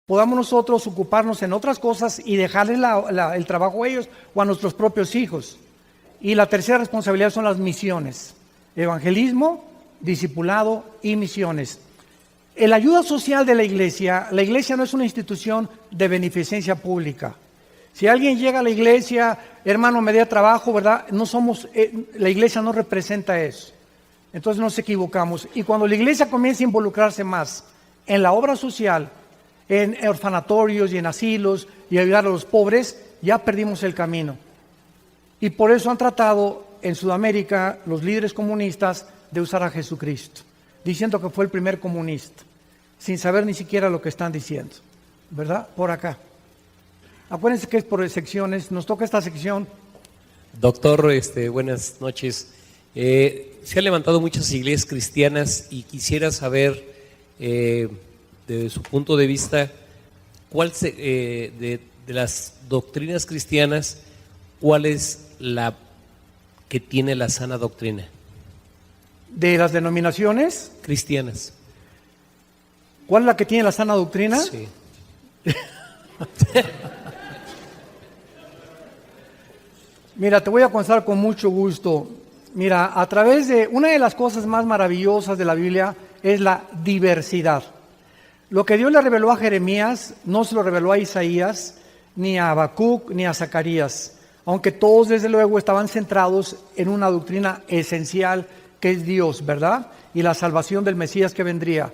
podamos nosotros ocuparnos en otras cosas y dejarles el trabajo a ellos o a nuestros propios hijos. Y la tercera responsabilidad son las misiones: evangelismo, discipulado y misiones. En la ayuda social de la iglesia no es una institución de beneficencia pública. Si alguien llega a la iglesia, hermano, me da trabajo, ¿verdad? La iglesia no representa eso. Entonces nos equivocamos. Y cuando la iglesia comienza a involucrarse más en la obra social, en orfanatorios y en asilos y ayudar a los pobres, ya perdimos el camino. Y por eso han tratado en Sudamérica los líderes comunistas de usar a Jesucristo, diciendo que fue el primer comunista, sin saber ni siquiera lo que están diciendo, ¿verdad? Por acá. Acuérdense que es por secciones, nos toca esta sección. Doctor, buenas noches. Se han levantado muchas iglesias cristianas y quisiera saber, desde su punto de vista, de las doctrinas cristianas, ¿cuál es la que tiene la sana doctrina? ¿De las denominaciones cristianas. ¿Cuál es la que tiene la sana doctrina? Sí. Mira, te voy a contar con mucho gusto. Mira, a través de una de las cosas más maravillosas de la Biblia es la diversidad. Lo que Dios le reveló a Jeremías no se lo reveló a Isaías, ni a Habacuc, ni a Zacarías, aunque todos desde luego estaban centrados en una doctrina esencial que es Dios, ¿verdad? Y la salvación del Mesías que vendría.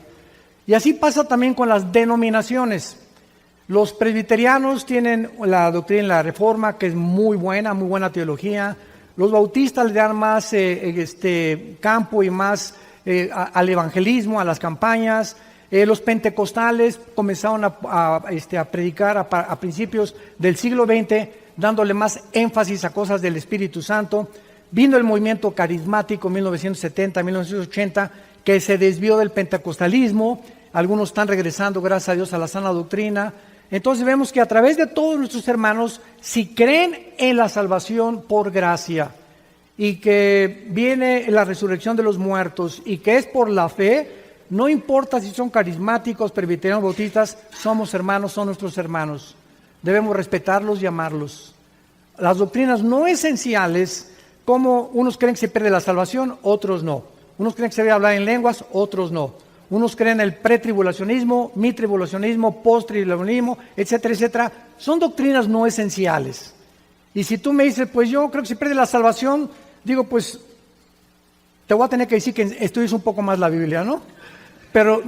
Y así pasa también con las denominaciones. Los presbiterianos tienen la doctrina de la Reforma, que es muy buena teología. Los bautistas le dan más campo y más al evangelismo, a las campañas. Los pentecostales comenzaron a predicar a principios del siglo XX, dándole más énfasis a cosas del Espíritu Santo. Vino el movimiento carismático en 1970, 1980, que se desvió del pentecostalismo. Algunos están regresando, gracias a Dios, a la sana doctrina. Entonces vemos que a través de todos nuestros hermanos, si creen en la salvación por gracia y que viene la resurrección de los muertos y que es por la fe, no importa si son carismáticos, presbiterianos, bautistas, somos hermanos, son nuestros hermanos. Debemos respetarlos y amarlos. Las doctrinas no esenciales, como unos creen que se pierde la salvación, otros no. Unos creen que se debe hablar en lenguas, otros no. Unos creen en el pretribulacionismo, mitribulacionismo, posttribulacionismo, etcétera, etcétera. Son doctrinas no esenciales. Y si tú me dices, pues yo creo que se pierde la salvación, digo, pues te voy a tener que decir que estudies un poco más la Biblia, ¿no? Pero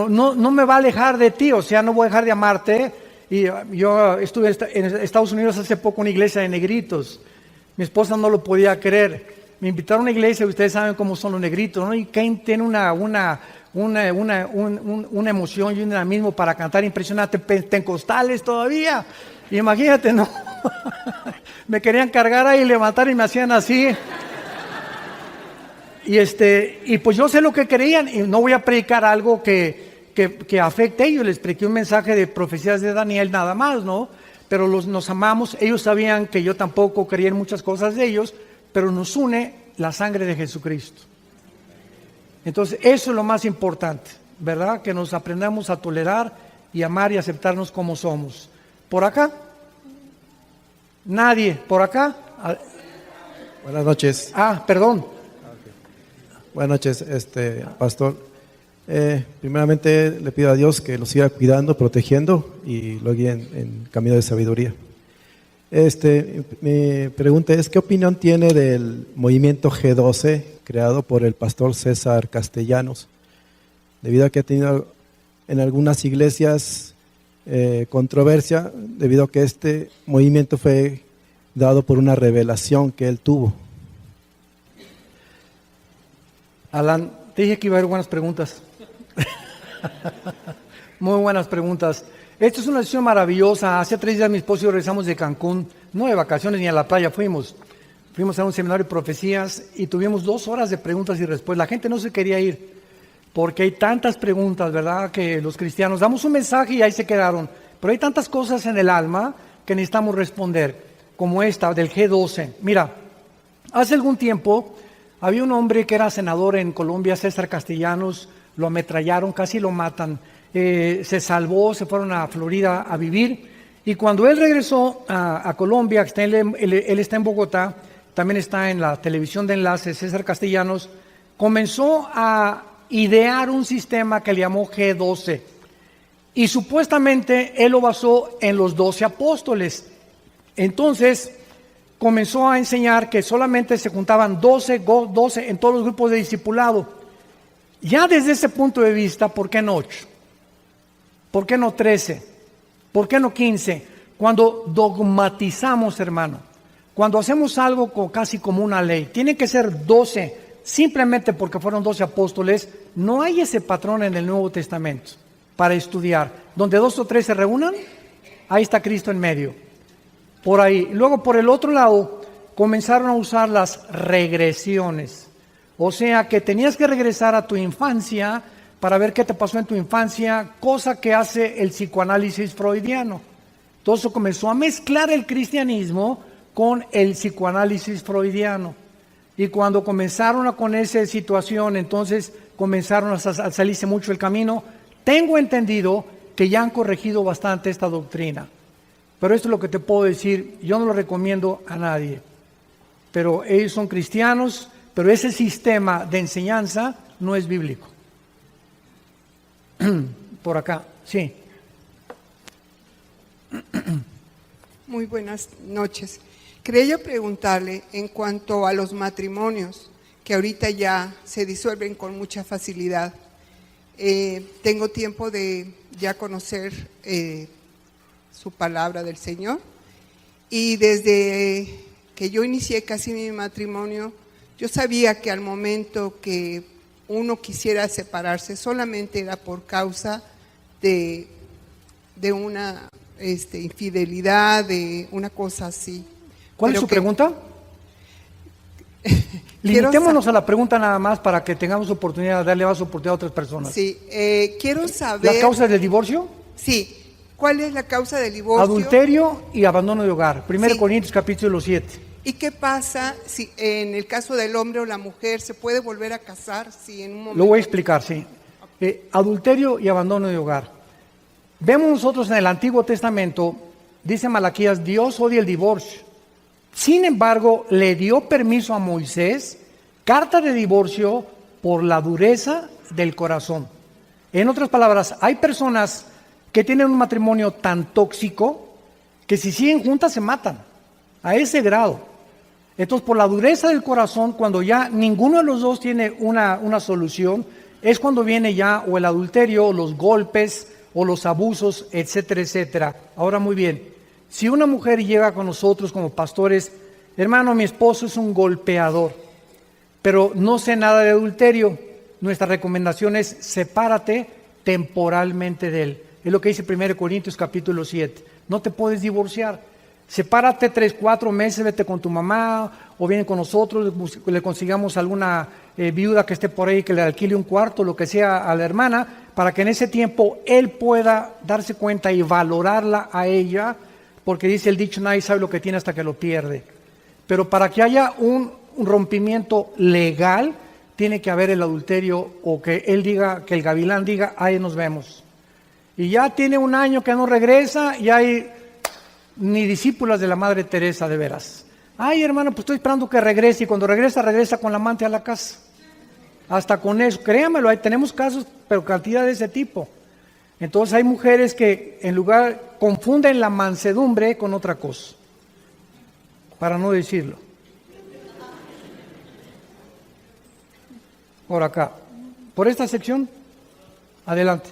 no me va a alejar de ti, o sea, no voy a dejar de amarte. Y yo estuve en Estados Unidos hace poco en una iglesia de negritos. Mi esposa no lo podía creer. Me invitaron a una iglesia y ustedes saben cómo son los negritos, ¿no? Y Kane tiene una emoción y un dinamismo para cantar impresionante, pentecostales todavía. Imagínate, ¿no? Me querían cargar ahí, levantar y me hacían así. Y pues yo sé lo que creían y no voy a predicar algo que afecte a ellos. Les prediqué un mensaje de profecías de Daniel nada más, ¿no? Pero nos amamos. Ellos sabían que yo tampoco creía en muchas cosas de ellos, pero nos une la sangre de Jesucristo. Entonces eso es lo más importante, ¿verdad? Que nos aprendamos a tolerar y amar y aceptarnos como somos. ¿Por acá? Nadie. ¿Por acá? Buenas noches. Perdón. Buenas noches, pastor. Primeramente le pido a Dios que lo siga cuidando, protegiendo y lo guíe en camino de sabiduría. Mi pregunta es, ¿qué opinión tiene del movimiento G12 creado por el pastor César Castellanos? Debido a que ha tenido en algunas iglesias controversia, debido a que este movimiento fue dado por una revelación que él tuvo. Alan, te dije que iba a haber buenas preguntas. Muy buenas preguntas. Esto es una sesión maravillosa. Hace 3 días mi esposo y yo regresamos de Cancún, no de vacaciones ni a la playa, fuimos a un seminario de profecías y tuvimos 2 horas de preguntas y respuestas. La gente no se quería ir porque hay tantas preguntas, ¿verdad? Que los cristianos damos un mensaje y ahí se quedaron. Pero hay tantas cosas en el alma que necesitamos responder, como esta del G12. Mira, hace algún tiempo había un hombre que era senador en Colombia, César Castellanos, lo ametrallaron, casi lo matan. se salvó, se fueron a Florida a vivir. Y cuando él regresó a Colombia, él está en Bogotá, también está en la televisión de enlace, César Castellanos, comenzó a idear un sistema que le llamó G12. Y supuestamente él lo basó en los 12 apóstoles. Entonces comenzó a enseñar que solamente se juntaban 12 en todos los grupos de discipulado. Ya desde ese punto de vista, ¿por qué no 8? ¿Por qué no 13? ¿Por qué no 15? Cuando dogmatizamos, hermano, cuando hacemos algo casi como una ley, tiene que ser 12, simplemente porque fueron 12 apóstoles. No hay ese patrón en el Nuevo Testamento para estudiar. Donde 2 o 3 se reúnan, ahí está Cristo en medio. Por ahí. Luego, por el otro lado, comenzaron a usar las regresiones. O sea, que tenías que regresar a tu infancia para ver qué te pasó en tu infancia, cosa que hace el psicoanálisis freudiano. Entonces comenzó a mezclar el cristianismo con el psicoanálisis freudiano. Y cuando comenzaron con esa situación, entonces comenzaron a salirse mucho el camino. Tengo entendido que ya han corregido bastante esta doctrina. Pero esto es lo que te puedo decir, yo no lo recomiendo a nadie. Pero ellos son cristianos, pero ese sistema de enseñanza no es bíblico. Por acá, sí. Muy buenas noches. Quería yo preguntarle en cuanto a los matrimonios, que ahorita ya se disuelven con mucha facilidad. Tengo tiempo de ya conocer su palabra del Señor, y desde que yo inicié casi mi matrimonio, yo sabía que al momento que uno quisiera separarse solamente era por causa de una infidelidad, de una cosa así. ¿Cuál es su pregunta? Limitémonos a la pregunta nada más para que tengamos oportunidad de darle más oportunidad a otras personas. Sí, quiero saber... ¿Las causas del divorcio? Sí. ¿Cuál es la causa del divorcio? Adulterio y abandono de hogar. 1 Corintios capítulo 7. ¿Y qué pasa si en el caso del hombre o la mujer se puede volver a casar si en un momento... Lo voy a explicar, sí. Adulterio y abandono de hogar. Vemos nosotros en el Antiguo Testamento, dice Malaquías, Dios odia el divorcio. Sin embargo, le dio permiso a Moisés, carta de divorcio, por la dureza del corazón. En otras palabras, hay personas que tienen un matrimonio tan tóxico que si siguen juntas se matan, a ese grado. Entonces, por la dureza del corazón, cuando ya ninguno de los dos tiene una solución, es cuando viene ya o el adulterio, o los golpes, o los abusos, etcétera, etcétera. Ahora, muy bien, si una mujer llega con nosotros como pastores, hermano, mi esposo es un golpeador, pero no sé nada de adulterio, nuestra recomendación es sepárate temporalmente de él. Es lo que dice 1 Corintios capítulo 7. No te puedes divorciar. Sepárate 3, 4 meses, vete con tu mamá o viene con nosotros, le consigamos alguna viuda que esté por ahí, que le alquile un cuarto, lo que sea a la hermana, para que en ese tiempo él pueda darse cuenta y valorarla a ella, porque dice el dicho, nadie sabe lo que tiene hasta que lo pierde. Pero para que haya un rompimiento legal, tiene que haber el adulterio, o que él diga, que el gavilán diga, ahí nos vemos. Y ya tiene un año que no regresa y hay ni discípulas de la Madre Teresa, de veras. Ay, hermano, pues estoy esperando que regrese, y cuando regresa, regresa con la amante a la casa. Hasta con eso, créamelo, ahí tenemos casos, pero cantidad de ese tipo. Entonces hay mujeres que en lugar confunden la mansedumbre con otra cosa, para no decirlo. Por acá, por esta sección, adelante.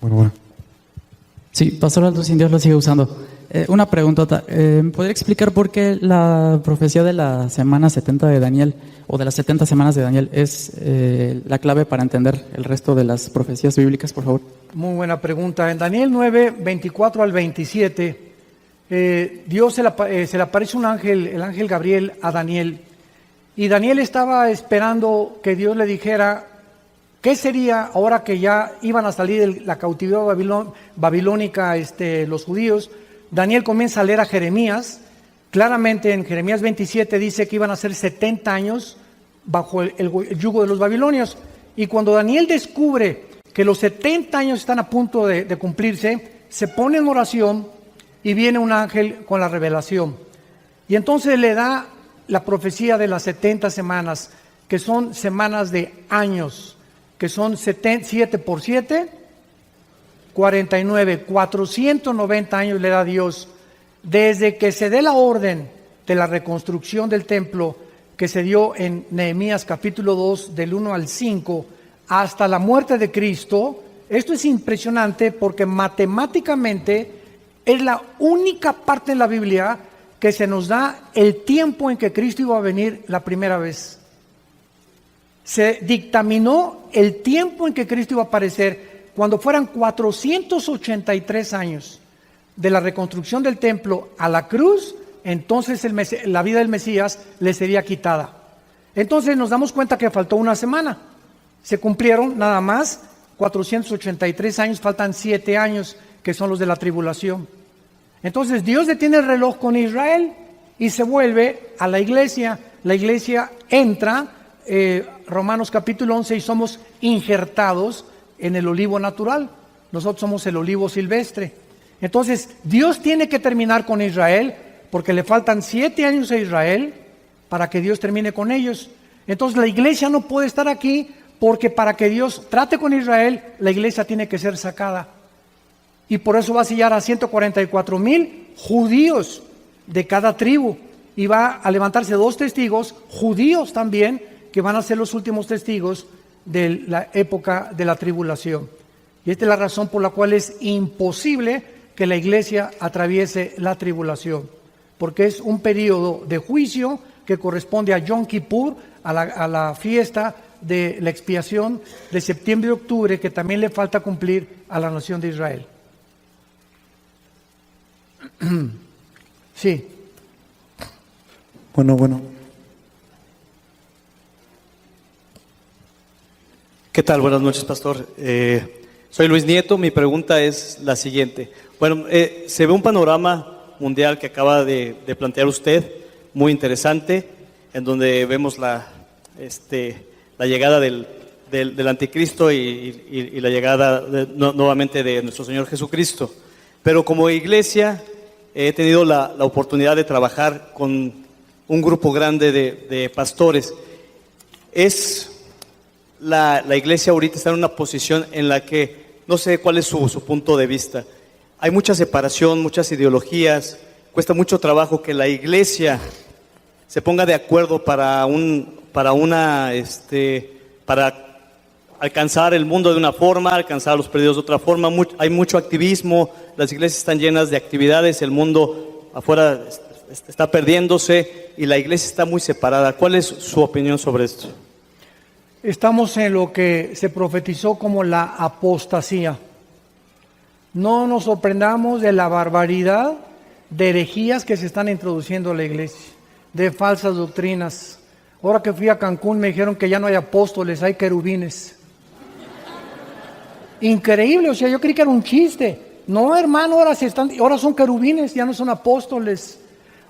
Bueno. Sí, Pastor Aldo, sin Dios lo sigue usando. Una preguntota. ¿Podría explicar por qué la profecía de la semana 70 de Daniel, o de las 70 semanas de Daniel, es la clave para entender el resto de las profecías bíblicas, por favor? Muy buena pregunta. En Daniel 9, 24 al 27, Dios se le aparece un ángel, el ángel Gabriel, a Daniel. Y Daniel estaba esperando que Dios le dijera qué sería ahora que ya iban a salir de la cautividad babilónica los judíos. Daniel comienza a leer a Jeremías. Claramente en Jeremías 27 dice que iban a ser 70 años bajo el yugo de los babilonios. Y cuando Daniel descubre que los 70 años están a punto de cumplirse, se pone en oración y viene un ángel con la revelación. Y entonces le da la profecía de las 70 semanas, que son semanas de años, que son 7 por 7, 49, 490 años le da Dios, desde que se dé la orden de la reconstrucción del templo, que se dio en Nehemías capítulo 2, del 1 al 5, hasta la muerte de Cristo. Esto es impresionante porque matemáticamente es la única parte en la Biblia que se nos da el tiempo en que Cristo iba a venir la primera vez. Se dictaminó el tiempo en que Cristo iba a aparecer cuando fueran 483 años de la reconstrucción del templo a la cruz. Entonces la vida del Mesías le sería quitada. Entonces nos damos cuenta que faltó una semana. Se cumplieron nada más 483 años, faltan 7 años que son los de la tribulación. Entonces Dios detiene el reloj con Israel y se vuelve a la iglesia. La iglesia entra, Romanos capítulo 11, y somos injertados en el olivo natural. Nosotros somos el olivo silvestre. Entonces Dios tiene que terminar con Israel, porque le faltan 7 años a Israel para que Dios termine con ellos. Entonces la iglesia no puede estar aquí, porque para que Dios trate con Israel, la iglesia tiene que ser sacada. Y por eso va a sellar a 144,000 judíos de cada tribu. Y va a levantarse 2 testigos, judíos también, que van a ser los últimos testigos de la época de la tribulación. Y esta es la razón por la cual es imposible que la iglesia atraviese la tribulación, porque es un periodo de juicio que corresponde a Yom Kippur, a la fiesta de la expiación de septiembre y octubre, que también le falta cumplir a la nación de Israel. Sí. Bueno. ¿Qué tal? Buenas noches, pastor. Soy Luis Nieto. Mi pregunta es la siguiente. Bueno, se ve un panorama mundial que acaba de plantear usted, muy interesante, en donde vemos la llegada del anticristo y la llegada nuevamente de nuestro Señor Jesucristo. Pero como iglesia he tenido la oportunidad de trabajar con un grupo grande de pastores. La iglesia ahorita está en una posición en la que no sé cuál es su punto de vista. Hay mucha separación, muchas ideologías, cuesta mucho trabajo que la iglesia se ponga de acuerdo para alcanzar el mundo de una forma, alcanzar a los perdidos de otra forma. Hay mucho activismo, las iglesias están llenas de actividades, el mundo afuera está perdiéndose y la iglesia está muy separada. ¿Cuál es su opinión sobre esto? Estamos en lo que se profetizó como la apostasía. No nos sorprendamos de la barbaridad de herejías que se están introduciendo a la iglesia, de falsas doctrinas. Ahora que fui a Cancún me dijeron que ya no hay apóstoles, hay querubines. Increíble, o sea, yo creí que era un chiste. No, hermano, ahora son querubines, ya no son apóstoles.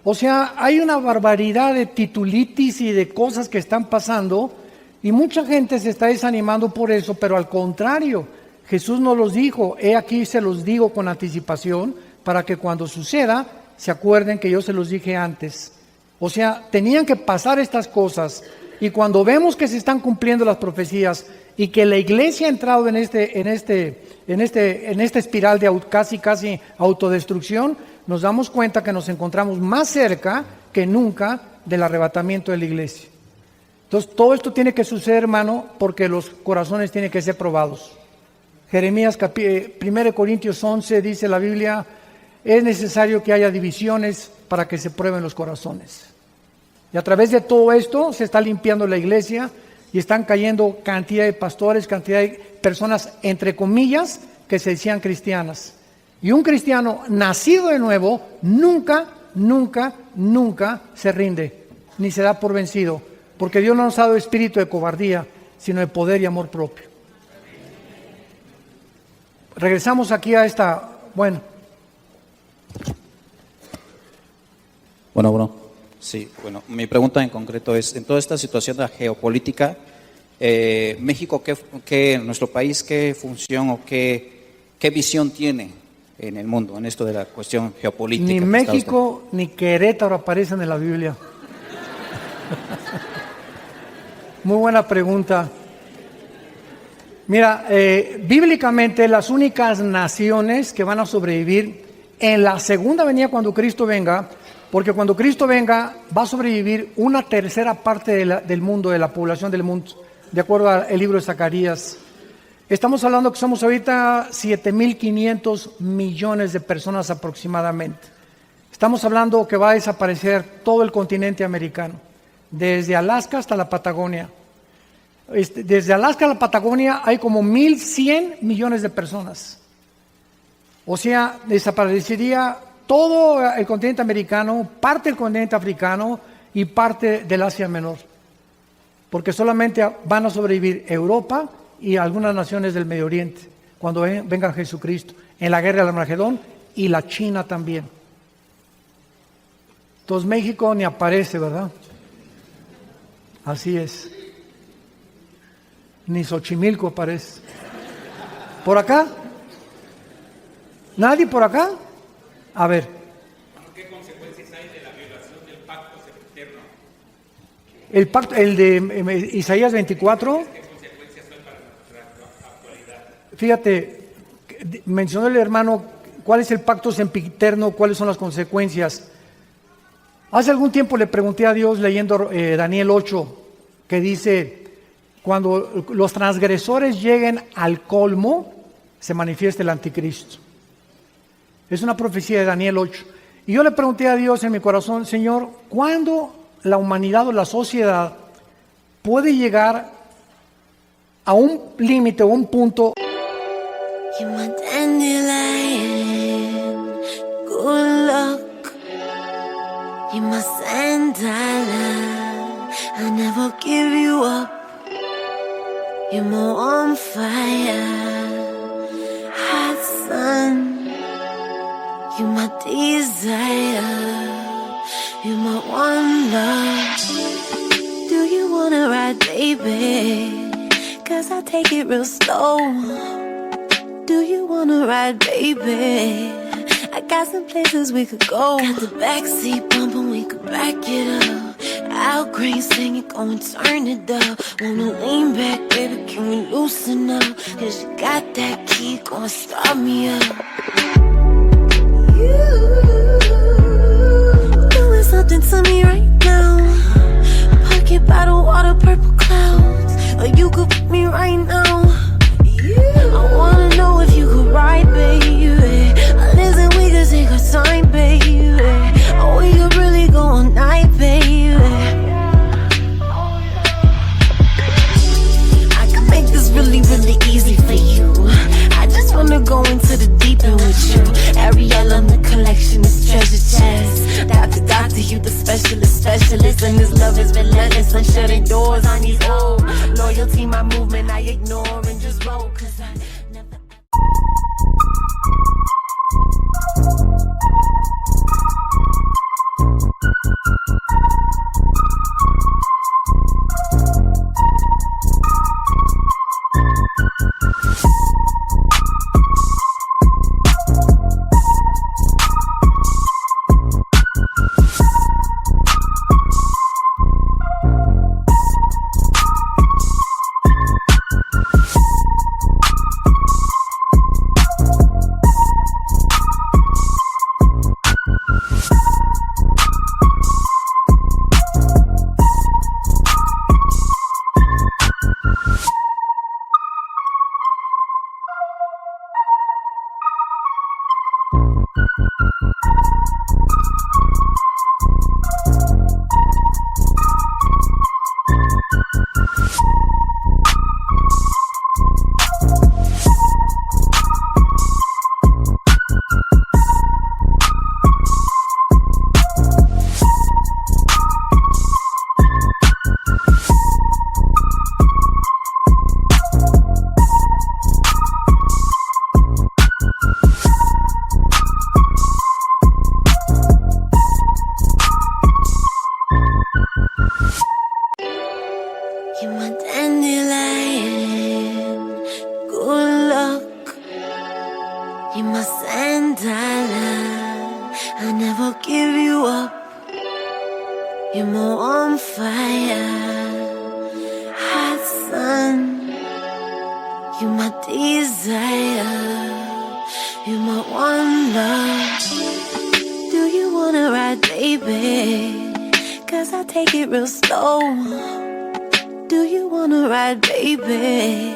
O sea, hay una barbaridad de titulitis y de cosas que están pasando y mucha gente se está desanimando por eso, pero al contrario, Jesús nos los dijo, he aquí se los digo con anticipación para que cuando suceda se acuerden que yo se los dije antes. O sea, tenían que pasar estas cosas y cuando vemos que se están cumpliendo las profecías y que la iglesia ha entrado en esta espiral de casi autodestrucción, nos damos cuenta que nos encontramos más cerca que nunca del arrebatamiento de la iglesia. Entonces, todo esto tiene que suceder, hermano, porque los corazones tienen que ser probados. Jeremías 1 Corintios 11 dice la Biblia, es necesario que haya divisiones para que se prueben los corazones. Y a través de todo esto se está limpiando la iglesia y están cayendo cantidad de pastores, cantidad de personas, entre comillas, que se decían cristianas. Y un cristiano nacido de nuevo nunca se rinde, ni se da por vencido, porque Dios no nos ha dado espíritu de cobardía, sino de poder y amor propio. Regresamos aquí a esta, Bueno. Sí, bueno, mi pregunta en concreto es, en toda esta situación de la geopolítica, México, nuestro país, ¿qué función o qué visión tiene en el mundo, en esto de la cuestión geopolítica? Ni que México ni Querétaro aparecen en la Biblia. Muy buena pregunta. Mira, bíblicamente las únicas naciones que van a sobrevivir en la segunda venida cuando Cristo venga, porque cuando Cristo venga va a sobrevivir una tercera parte del mundo, de la población del mundo, de acuerdo al libro de Zacarías. Estamos hablando que somos ahorita 7.500 millones de personas aproximadamente. Estamos hablando que va a desaparecer todo el continente americano, desde Alaska hasta la Patagonia. Desde Alaska a la Patagonia hay como 1.100 millones de personas. O sea, desaparecería todo el continente americano, parte del continente africano y parte del Asia Menor. Porque solamente van a sobrevivir Europa y algunas naciones del Medio Oriente cuando venga Jesucristo, en la guerra del Armagedón, y la China también. Entonces México ni aparece, ¿verdad? Así es. Ni Xochimilco aparece. ¿Por acá? ¿Nadie por acá? A ver. ¿Qué consecuencias hay de la violación del pacto eterno? El pacto, el de Isaías 24. ¿Qué consecuencias son para nuestra actualidad? Fíjate, mencionó el hermano cuál es el pacto sempiterno, cuáles son las consecuencias. Hace algún tiempo le pregunté a Dios leyendo Daniel 8, que dice, cuando los transgresores lleguen al colmo, se manifiesta el anticristo. Es una profecía de Daniel 8. Y yo le pregunté a Dios en mi corazón, Señor, ¿cuándo la humanidad o la sociedad puede llegar a un límite o un punto? You're my dandelion, good luck. You're my sandalwood, I never give you up. You're more on fire, hot sun. You're my desire, you're my one love. Do you wanna ride, baby? 'Cause I take it real slow. Do you wanna ride, baby? I got some places we could go. Got the backseat bumping, we could back it up. Al Green singing, go and turn it up. Wanna lean back, baby, can we loosen up? 'Cause you got that key, go and start me up. You doing something to me right now. Pocket bottle, water, purple clouds. Or you could put me right now. I wanna know if you could ride, baby. Listen, we could take our time, baby. Or we could really go all night, baby. I can make this really, really easy for you. I just wanna go into the deep end with you. Ariel on the collection is treasure chest. Doctor, you the specialist. And this love is relentless. I'm shutting doors on these old. Loyalty, my movement, I ignore and just roll. 'Cause I never... You're my sandala. I never give you up. You're my on fire, hot sun. You're my desire. You're my one love. Do you wanna ride, baby? 'Cause I take it real slow. Do you wanna ride, baby?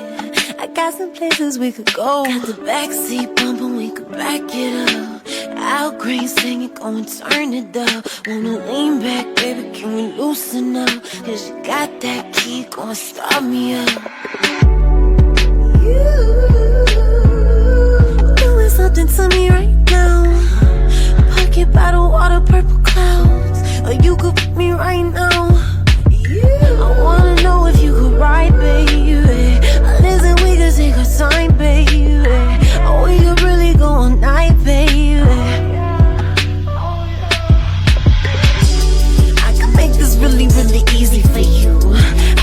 I got some places we could go. Got the backseat bumping, we could back it up. Al Green singing, go and turn it up. Wanna lean back, baby, can we loosen up? 'Cause you got that key, go and start me up. You doing something to me right now. Pocket bottle, water, purple clouds. Or you could put me right now. I wanna know if you could ride, baby. Listen, we could take our time, baby. Or we could really go all night, baby. I can make this really, really easy for you.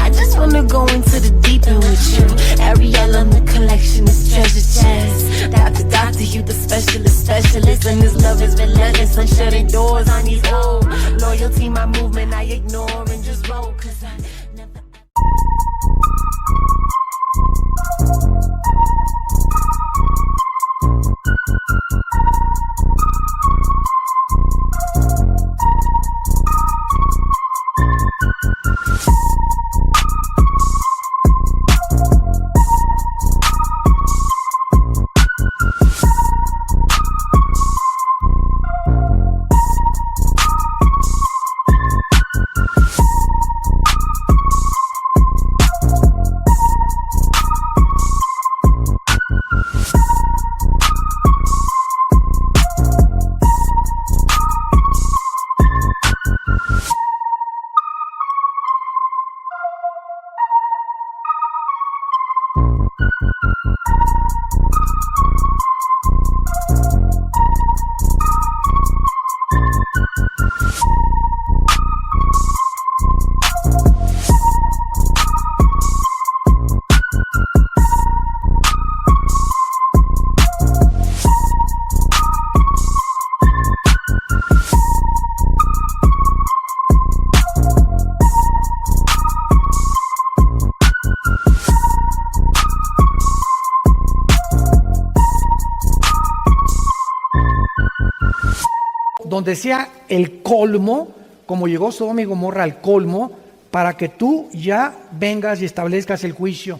I just wanna go into the deep end with you. Ariel on the collection is treasure chest. Doctor, you the specialist. And this love is relentless. I'm shutting doors on these old. Loyalty, my movement, I ignore and just roll. 'Cause I never... donde sea el colmo, como llegó Sodoma y Gomorra al colmo, para que tú ya vengas y establezcas el juicio.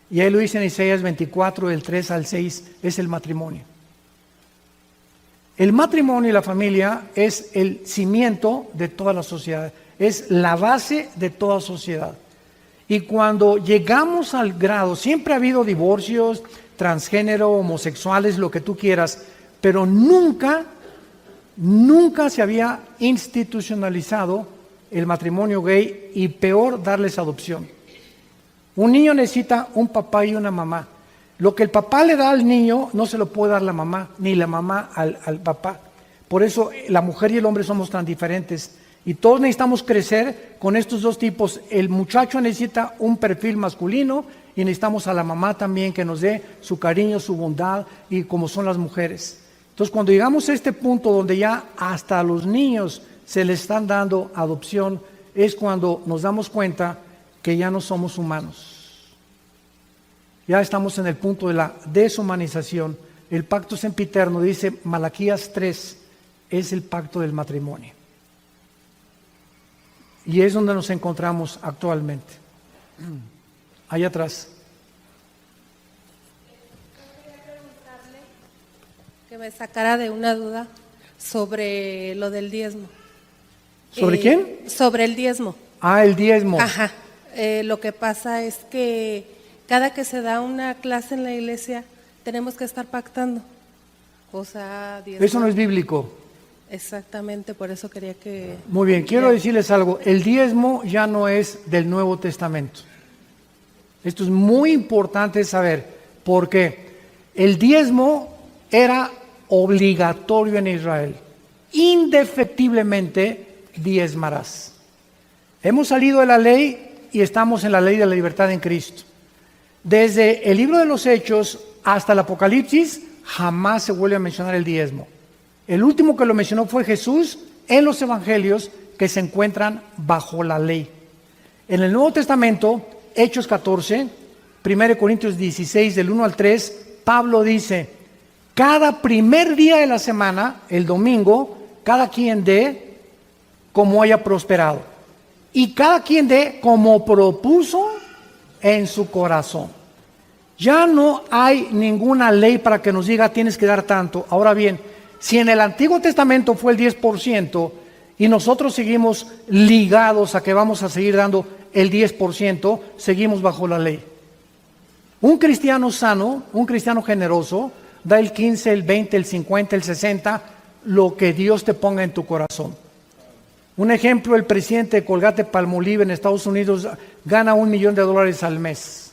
Y ahí lo dice en Isaías 24, del 3 al 6, es el matrimonio. El matrimonio y la familia es el cimiento de toda la sociedad, es la base de toda sociedad. Y cuando llegamos al grado, siempre ha habido divorcios, transgénero, homosexuales, lo que tú quieras, pero nunca se había institucionalizado el matrimonio gay, y peor, darles adopción. Un niño necesita un papá y una mamá. Lo que el papá le da al niño no se lo puede dar la mamá, ni la mamá al papá. Por eso la mujer y el hombre somos tan diferentes. Y todos necesitamos crecer con estos dos tipos. El muchacho necesita un perfil masculino y necesitamos a la mamá también que nos dé su cariño, su bondad, y como son las mujeres. Entonces, cuando llegamos a este punto donde ya hasta a los niños se les están dando adopción, es cuando nos damos cuenta que ya no somos humanos. Ya estamos en el punto de la deshumanización. El pacto sempiterno, dice Malaquías 3, es el pacto del matrimonio. Y es donde nos encontramos actualmente. Allá atrás. Que me sacara de una duda sobre lo del diezmo. ¿Sobre quién? Sobre el diezmo. Ah, el diezmo. Ajá. Lo que pasa es que cada que se da una clase en la iglesia tenemos que estar pactando. O sea, diezmo. Eso no es bíblico. Exactamente, por eso quería que... Muy bien, quiero decirles algo. El diezmo ya no es del Nuevo Testamento. Esto es muy importante saber, porque el diezmo era obligatorio en Israel. Indefectiblemente diezmarás. Hemos salido de la ley y estamos en la ley de la libertad en Cristo. Desde el libro de los Hechos hasta el Apocalipsis, jamás se vuelve a mencionar el diezmo. El último que lo mencionó fue Jesús en los evangelios que se encuentran bajo la ley. En el Nuevo Testamento, Hechos 14, 1 Corintios 16, del 1 al 3, Pablo dice: cada primer día de la semana, el domingo, cada quien dé como haya prosperado, y cada quien dé como propuso en su corazón. Ya no hay ninguna ley para que nos diga tienes que dar tanto. Ahora bien, si en el Antiguo Testamento fue el 10% y nosotros seguimos ligados a que vamos a seguir dando el 10%, seguimos bajo la ley. Un cristiano sano, un cristiano generoso, da el 15, el 20, el 50, el 60, lo que Dios te ponga en tu corazón. Un ejemplo, el presidente de Colgate-Palmolive en Estados Unidos gana $1 millón al mes.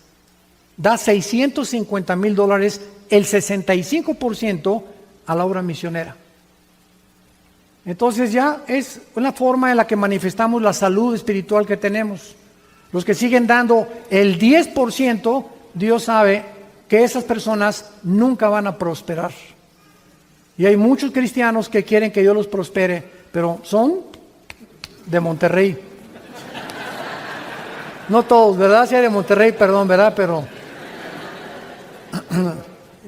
Da $650,000, el 65% a la obra misionera. Entonces ya es una forma en la que manifestamos la salud espiritual que tenemos. Los que siguen dando el 10%, Dios sabe que esas personas nunca van a prosperar. Y hay muchos cristianos que quieren que Dios los prospere, pero son de Monterrey. No todos, ¿verdad? Sí, de Monterrey, perdón, ¿verdad? Pero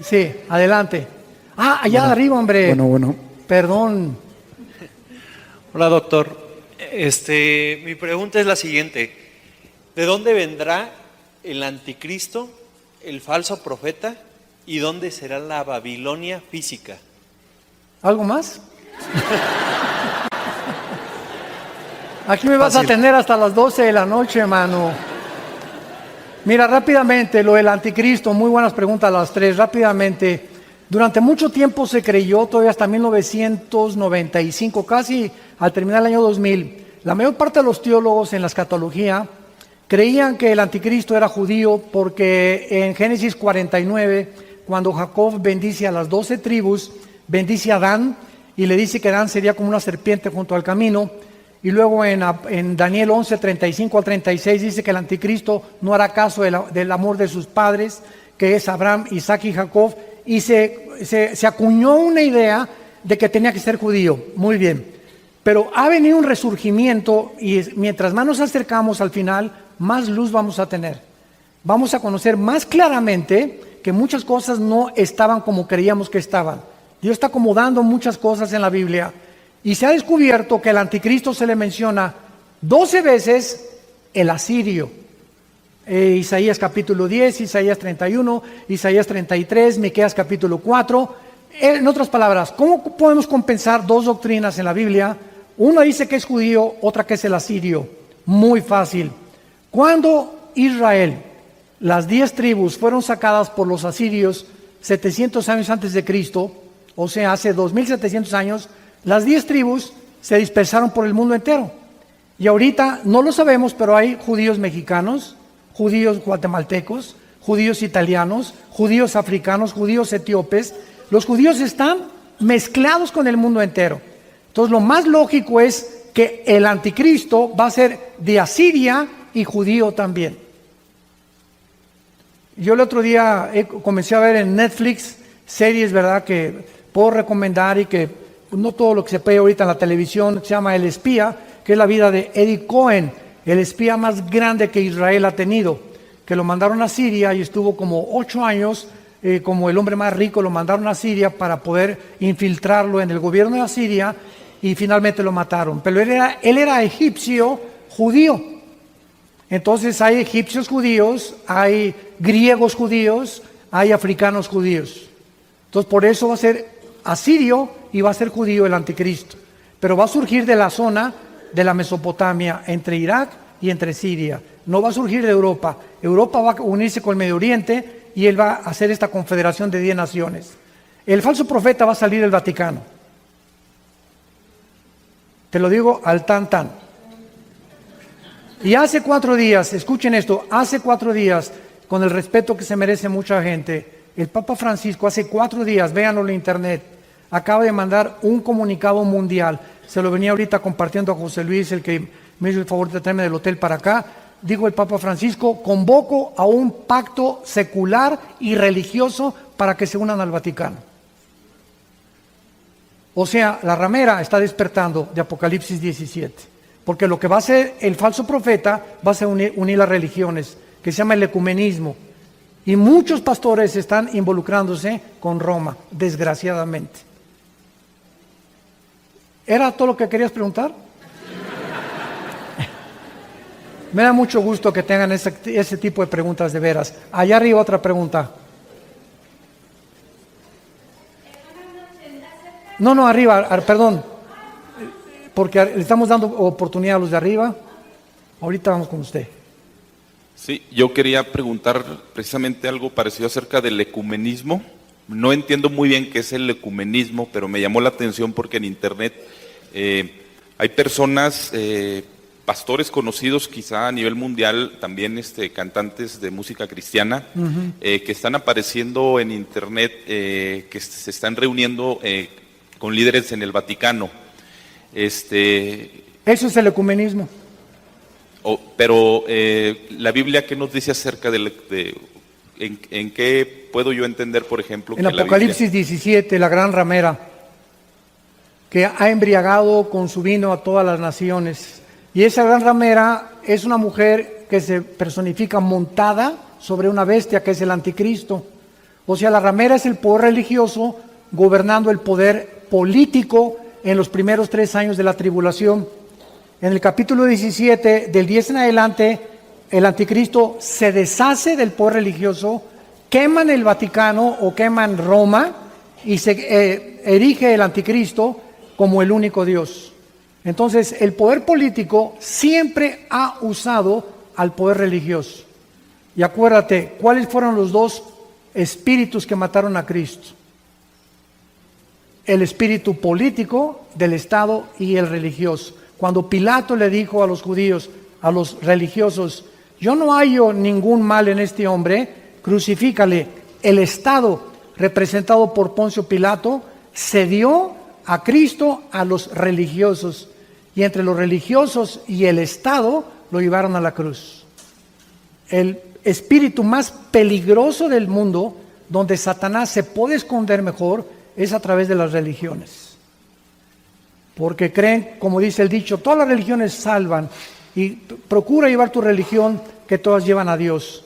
sí, adelante. Allá arriba, hombre. Bueno. Perdón. Hola, doctor. Mi pregunta es la siguiente. ¿De dónde vendrá el anticristo, el falso profeta, y dónde será la Babilonia física? ¿Algo más? Aquí me vas a tener hasta las 12 de la noche, hermano. Mira, rápidamente, lo del anticristo, muy buenas preguntas las tres, rápidamente. Durante mucho tiempo se creyó, todavía hasta 1995, casi al terminar el año 2000, la mayor parte de los teólogos en la escatología creían que el anticristo era judío porque en Génesis 49, cuando Jacob bendice a las 12 tribus, bendice a Adán y le dice que Adán sería como una serpiente junto al camino. Y luego en Daniel 11, 35 al 36 dice que el anticristo no hará caso del amor de sus padres, que es Abraham, Isaac y Jacob, y se acuñó una idea de que tenía que ser judío. Muy bien, pero ha venido un resurgimiento y mientras más nos acercamos al final, más luz vamos a tener. Vamos a conocer más claramente que muchas cosas no estaban como creíamos que estaban. Dios está acomodando muchas cosas en la Biblia. Y se ha descubierto que al anticristo se le menciona 12 veces el asirio. Isaías capítulo 10, Isaías 31, Isaías 33, Miqueas capítulo 4. En otras palabras, ¿cómo podemos compensar dos doctrinas en la Biblia? Una dice que es judío, otra que es el asirio. Muy fácil. Cuando Israel, las 10 tribus fueron sacadas por los asirios 700 años antes de Cristo, o sea, hace 2700 años, las 10 tribus se dispersaron por el mundo entero. Y ahorita no lo sabemos, pero hay judíos mexicanos, judíos guatemaltecos, judíos italianos, judíos africanos, judíos etíopes. Los judíos están mezclados con el mundo entero. Entonces lo más lógico es que el anticristo va a ser de Asiria y judío también. Yo el otro día comencé a ver en Netflix series, ¿verdad?, que puedo recomendar y que no todo lo que se ve ahorita en la televisión, se llama El Espía, que es la vida de Eddie Cohen, el espía más grande que Israel ha tenido, que lo mandaron a Siria y estuvo como 8 años, como el hombre más rico, lo mandaron a Siria para poder infiltrarlo en el gobierno de Siria y finalmente lo mataron. Pero él era egipcio judío. Entonces hay egipcios judíos, hay griegos judíos, hay africanos judíos. Entonces por eso va a ser asirio y va a ser judío el anticristo. Pero va a surgir de la zona de la Mesopotamia, entre Irak y entre Siria. No va a surgir de Europa. Europa va a unirse con el Medio Oriente y él va a hacer esta confederación de 10 naciones. El falso profeta va a salir del Vaticano. Te lo digo al tan. Y hace 4 días, escuchen esto, hace 4 días, con el respeto que se merece mucha gente, el Papa Francisco hace 4 días, véanlo en internet, acaba de mandar un comunicado mundial. Se lo venía ahorita compartiendo a José Luis, el que me hizo el favor de traerme del hotel para acá. Dijo el Papa Francisco: convoco a un pacto secular y religioso para que se unan al Vaticano. O sea, la ramera está despertando de Apocalipsis 17. Porque lo que va a hacer el falso profeta va a ser unir las religiones, que se llama el ecumenismo. Y muchos pastores están involucrándose con Roma, desgraciadamente. ¿Era todo lo que querías preguntar? Me da mucho gusto que tengan ese tipo de preguntas de veras. Allá arriba otra pregunta. No, arriba, perdón. Porque le estamos dando oportunidad a los de arriba. Ahorita vamos con usted. Sí, yo quería preguntar precisamente algo parecido acerca del ecumenismo. No entiendo muy bien qué es el ecumenismo, pero me llamó la atención porque en internet hay personas, pastores conocidos quizá a nivel mundial, también cantantes de música cristiana, que están apareciendo en internet, que se están reuniendo con líderes en el Vaticano. Eso es el ecumenismo. Pero la Biblia, ¿qué nos dice acerca en qué puedo yo entender, por ejemplo? En Apocalipsis 17, la gran ramera, que ha embriagado con su vino a todas las naciones. Y esa gran ramera es una mujer que se personifica montada sobre una bestia, que es el anticristo. O sea, la ramera es el poder religioso gobernando el poder político en los primeros 3 años de la tribulación. En el capítulo 17, del 10 en adelante, el anticristo se deshace del poder religioso, queman el Vaticano o queman Roma y se erige el anticristo como el único Dios. Entonces, el poder político siempre ha usado al poder religioso. Y acuérdate, ¿cuáles fueron los 2 espíritus que mataron a Cristo? El espíritu político del Estado y el religioso. Cuando Pilato le dijo a los judíos, a los religiosos, yo no hallo ningún mal en este hombre, crucifícale. El Estado, representado por Poncio Pilato, cedió a Cristo a los religiosos. Y entre los religiosos y el Estado lo llevaron a la cruz. El espíritu más peligroso del mundo, donde Satanás se puede esconder mejor, es a través de las religiones. Porque creen, como dice el dicho, todas las religiones salvan, y procura llevar tu religión que todas llevan a Dios,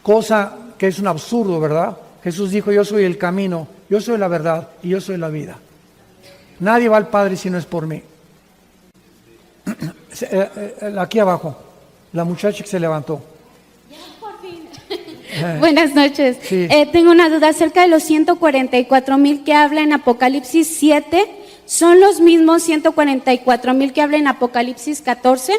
cosa que es un absurdo, ¿verdad? Jesús dijo, yo soy el camino, yo soy la verdad y yo soy la vida. Nadie va al Padre si no es por mí. Aquí abajo, la muchacha que se levantó. Buenas noches. Sí. Tengo una duda acerca de los 144,000 que habla en Apocalipsis 7. ¿Son los mismos 144,000 que habla en Apocalipsis 14?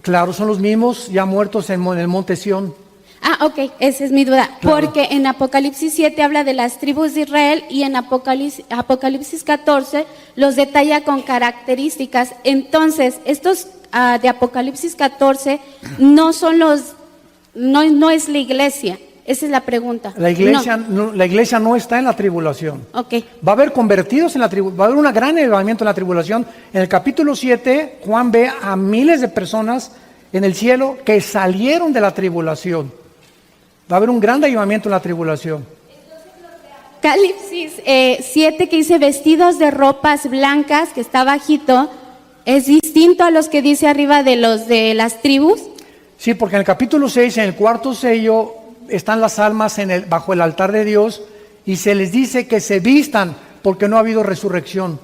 Claro, son los mismos ya muertos en el monte Sión. Ah, ok, esa es mi duda. Claro. Porque en Apocalipsis 7 habla de las tribus de Israel y en Apocalipsis 14 los detalla con características. Entonces, estos de Apocalipsis 14 no son no es la iglesia. Esa es la pregunta. La iglesia no está en la tribulación. Ok. Va a haber convertidos en la tribulación, va a haber un gran elevamiento en la tribulación. En el capítulo 7, Juan ve a miles de personas en el cielo que salieron de la tribulación. Va a haber un gran avivamiento en la tribulación. Apocalipsis 7 que dice vestidos de ropas blancas, que está bajito, ¿es distinto a los que dice arriba de los de las tribus? Sí, porque en el capítulo 6, en el cuarto sello, están las almas bajo el altar de Dios y se les dice que se vistan porque no ha habido resurrección.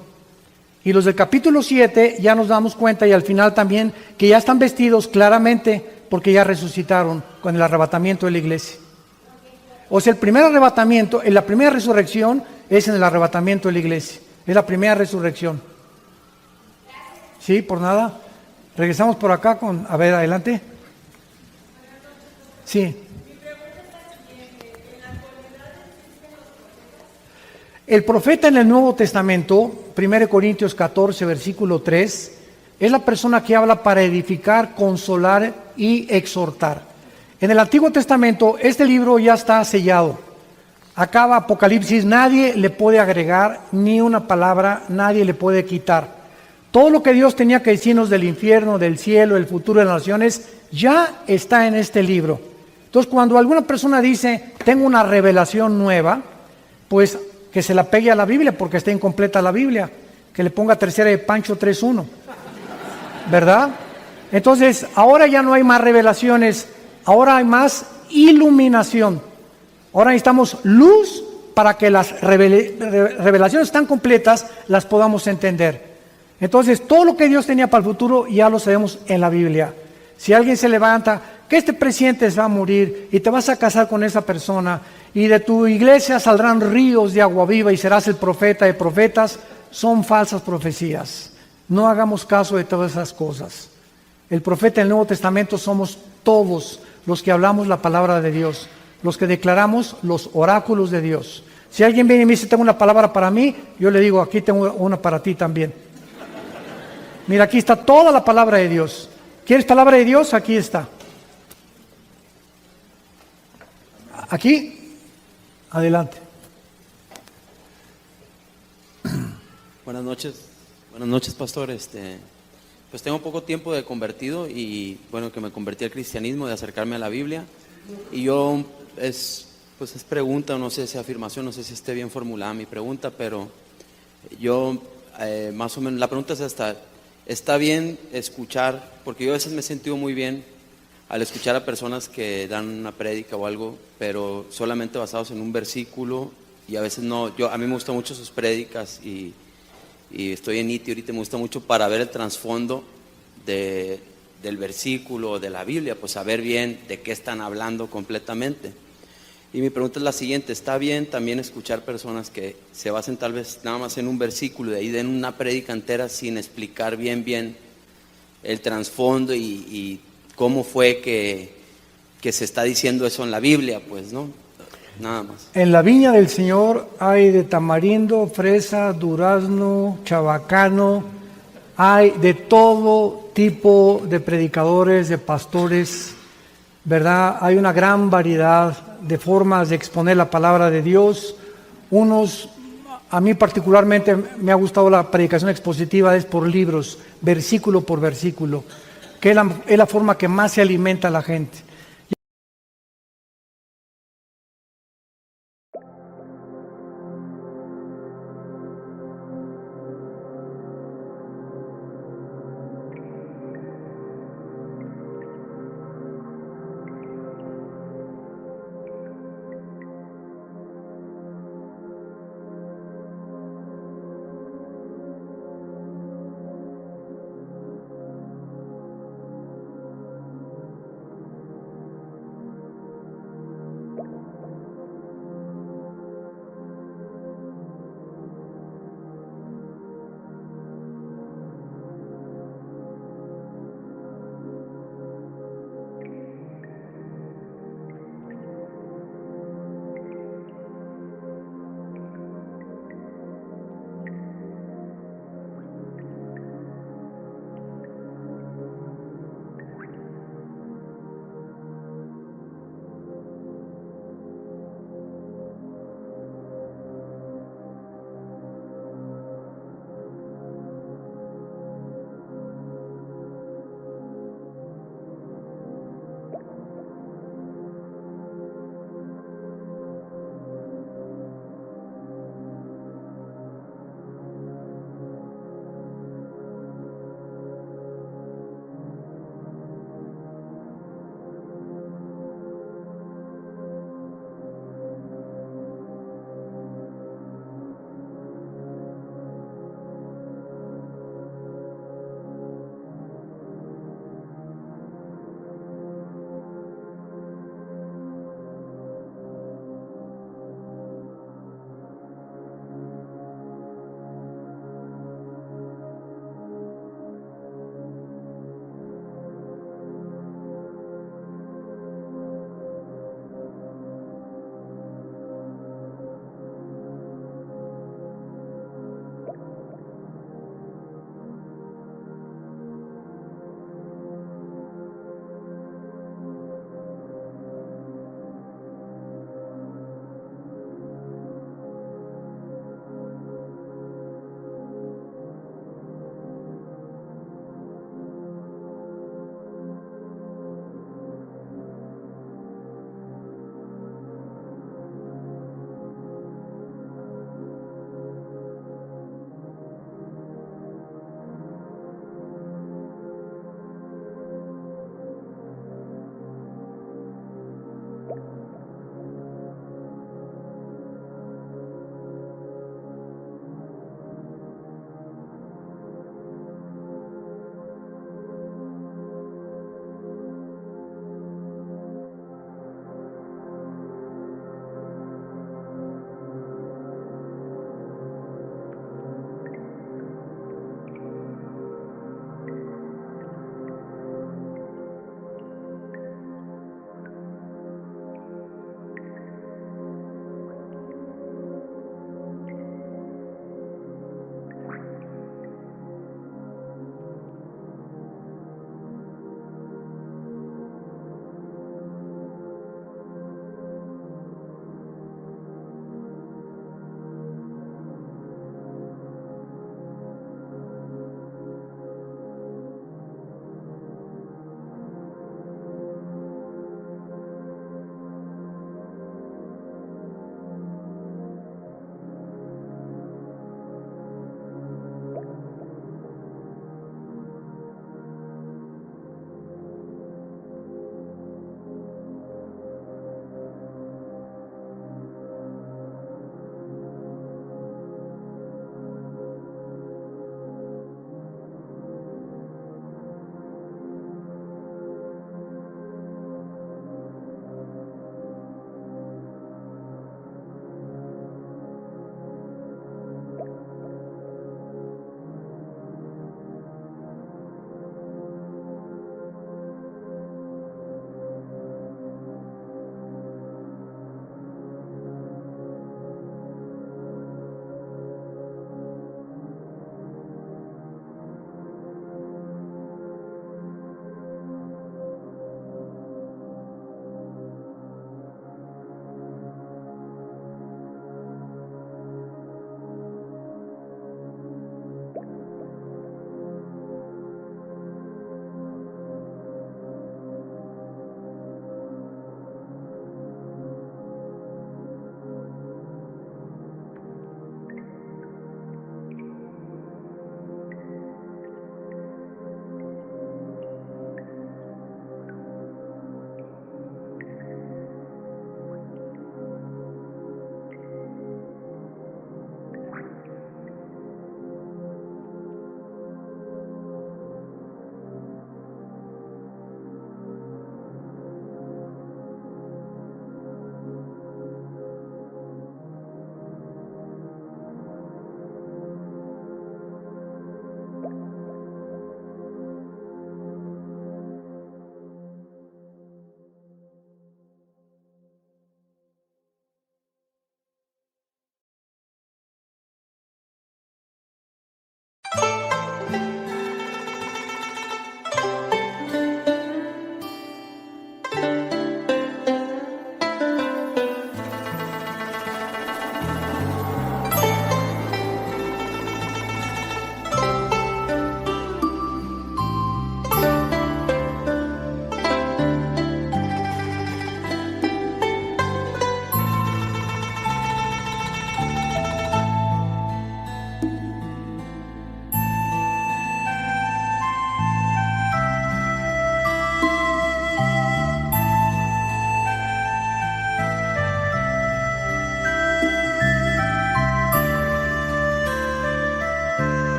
Y los del capítulo 7 ya nos damos cuenta, y al final también, que ya están vestidos claramente porque ya resucitaron con el arrebatamiento de la iglesia. O sea, el primer arrebatamiento, la primera resurrección es en el arrebatamiento de la iglesia. Es la primera resurrección. Sí, por nada. Regresamos por acá a ver, adelante. Sí. El profeta en el Nuevo Testamento, 1 Corintios 14, versículo 3, es la persona que habla para edificar, consolar y exhortar. En el Antiguo Testamento, este libro ya está sellado. Acaba Apocalipsis, nadie le puede agregar ni una palabra, nadie le puede quitar. Todo lo que Dios tenía que decirnos del infierno, del cielo, el futuro de las naciones, ya está en este libro. Entonces, cuando alguna persona dice, tengo una revelación nueva, pues que se la pegue a la Biblia porque está incompleta la Biblia. que le ponga tercera de Pancho 3.1, ¿verdad? Entonces, ahora ya no hay más revelaciones, ahora hay más iluminación. Ahora necesitamos luz para que las revelaciones tan completas las podamos entender. Entonces, todo lo que Dios tenía para el futuro ya lo sabemos en la Biblia. Si alguien se levanta, que este presidente se va a morir y te vas a casar con esa persona y de tu iglesia saldrán ríos de agua viva y serás el profeta de profetas, son falsas profecías. No hagamos caso de todas esas cosas. El profeta del Nuevo Testamento somos todos los que hablamos la palabra de Dios, los que declaramos los oráculos de Dios. Si alguien viene y me dice, tengo una palabra para mí, yo le digo, aquí tengo una para ti también. Mira, aquí está toda la palabra de Dios. ¿Quieres palabra de Dios? Aquí está. Aquí, adelante. Buenas noches, pastor. Pues tengo poco tiempo de convertido y bueno, que me convertí al cristianismo, de acercarme a la Biblia. Y yo, es pregunta, no sé si afirmación, no sé si esté bien formulada mi pregunta, pero yo, más o menos, la pregunta es esta: ¿está bien escuchar? Porque yo a veces me he sentido muy bien al escuchar a personas que dan una prédica o algo, pero solamente basados en un versículo, y a veces no. A mí me gustan mucho sus prédicas y estoy en ITI ahorita, me gusta mucho para ver el trasfondo del versículo, de la Biblia, pues saber bien de qué están hablando completamente. Y mi pregunta es la siguiente: ¿está bien también escuchar personas que se basen tal vez nada más en un versículo y de ahí den una prédica entera sin explicar bien el trasfondo y cómo fue que se está diciendo eso en la Biblia? Pues no, nada más. En la viña del Señor hay de tamarindo, fresa, durazno, chabacano, hay de todo tipo de predicadores, de pastores, ¿verdad? Hay una gran variedad de formas de exponer la palabra de Dios. A mí particularmente me ha gustado la predicación expositiva, es por libros, versículo por versículo, que es la forma que más se alimenta a la gente.